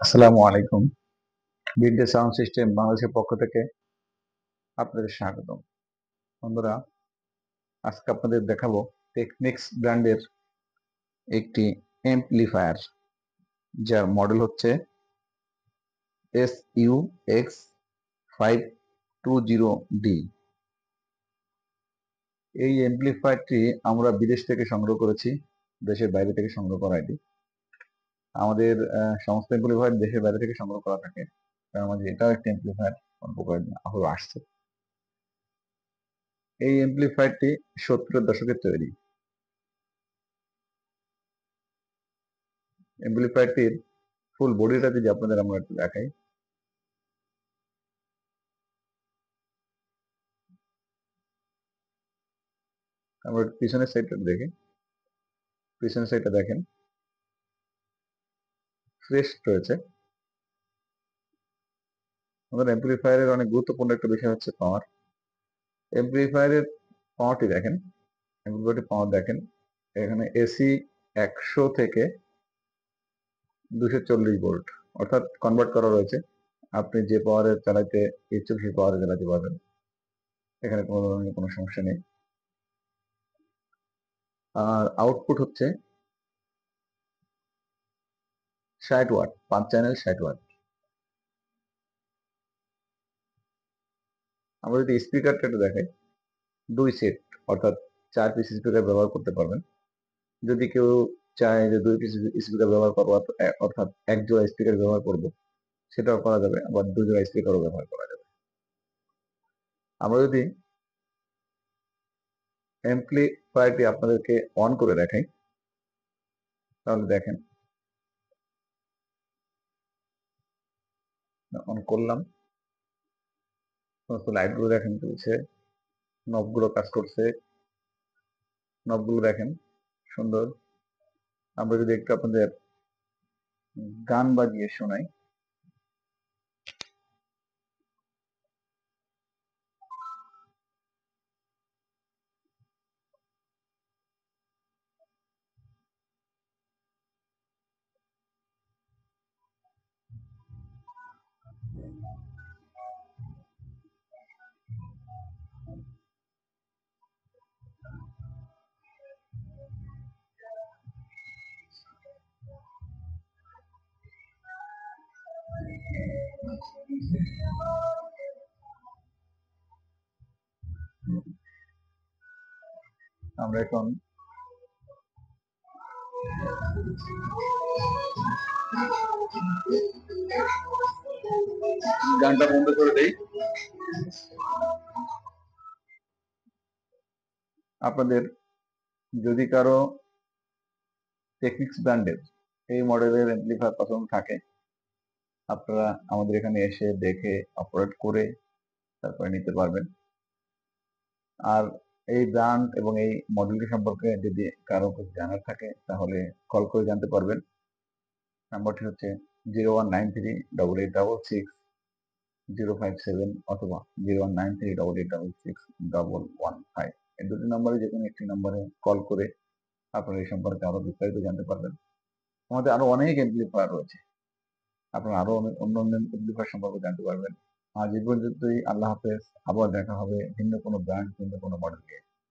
আসসালামু আলাইকুম। বিডে sound system বাংলাদেশের পক্ষ থেকে আপনাদের স্বাগতম। বন্ধুরা, আজকে আপনাদের দেখাবো টেকনিক্স ব্র্যান্ডের একটি অ্যাম্পলিফায়ার, যার মডেল হচ্ছে SUX520D। এই অ্যাম্পলিফায়ারটি আমরা বিদেশ থেকে সংগ্রহ করেছি, দেশের বাইরে থেকে সংগ্রহ করা এটি। আমাদের সমস্ত অ্যাম্পলিফায়ার দেশের বাইরে থেকে সংগ্রহ করা থাকে, তার মাঝে এটাও একটি অ্যাম্পলিফায়ার আসছে। এই অ্যাম্পলিফায়ারটি 70-এর দশকের তৈরি। অ্যাম্পলিফায়ারটির ফুল বডিটা যদি আপনাদের আমরা একটু দেখাই, আমরা পিছনের সাইডটা দেখি। পিছনের সাইডটা দেখেন, ফ্রেশ রয়েছে। আমাদের অ্যাম্পলিফায়ারের অনেক গুরুত্বপূর্ণ একটা বিষয় হচ্ছে পাওয়ার। অ্যাম্পলিফায়ারের পাওয়ারটি দেখেন, অ্যাম্পলিফায়ারটির পাওয়ার দেখেন। এখানে এসি 100 থেকে 240 ভোল্ট অর্থাৎ কনভার্ট করা রয়েছে। আপনি যে পাওয়ারে চালাতে ইচ্ছুক সেই পাওয়ারে চালাতে পারবেন, এখানে কোনো ধরনের কোনো সমস্যা নেই। আর আউটপুট হচ্ছে 60 ওয়াট, 5 চ্যানেল 60 ওয়াট। আমরা যদি স্পিকারটা একটু দেখাই, 2 সেট অর্থাৎ 4 পিস স্পিকার ব্যবহার করতে পারবেন। যদি কেউ চায় যে 2 পিস স্পিকার ব্যবহার করবো, অর্থাৎ এক জোড়া স্পিকার ব্যবহার করব, সেটাও করা যাবে, আবার 2 জোড়া স্পিকারও ব্যবহার করা যাবে। আমরা যদি অ্যাম্পলিফায়ারটি আপনাদেরকে অন করে দেখাই, তাহলে দেখেন, অন করলাম, সমস্ত লাইটগুলো দেখেন চলছে, নবগুলো কাজ করছে, নবগুলো দেখেন সুন্দর। আমরা যদি একটু আপনাদের গান বাজিয়ে শোনাই, আমরা এখন গানটা বন্ধ করে দেই। আপনাদের যদি কারো টেকনিক্স ব্র্যান্ডের এই মডেলের অ্যাম্পলিফায়ার পছন্দ থাকে, আপনারা আমাদের এখানে এসে দেখে অপারেট করে তারপরে নিতে পারবেন। আর এই ব্র্যান্ড এবং এই মডেলটি সম্পর্কে যদি কারো কিছু জানার থাকে, তাহলে কল করে জানতে পারবেন। নাম্বারটি হচ্ছে 01938866 057 অথবা 01938866 115। এই দুটি নাম্বারে যে কোনো একটি নাম্বারে কল করে আপনারা এই সম্পর্কে আরো বিস্তারিত জানতে পারবেন। আমাদের আরো অনেক অ্যাম্পলিফায়ার রয়েছে, আপনারা আরো অনেক অন্য অন্য অ্যাম্পলিফায়ার সম্পর্কে জানতে পারবেন। আজ এই পর্যন্তই। আল্লাহ হাফেজ। আবার দেখা হবে ভিন্ন কোনো ব্র্যান্ড, ভিন্ন কোনো মডেল নিয়ে।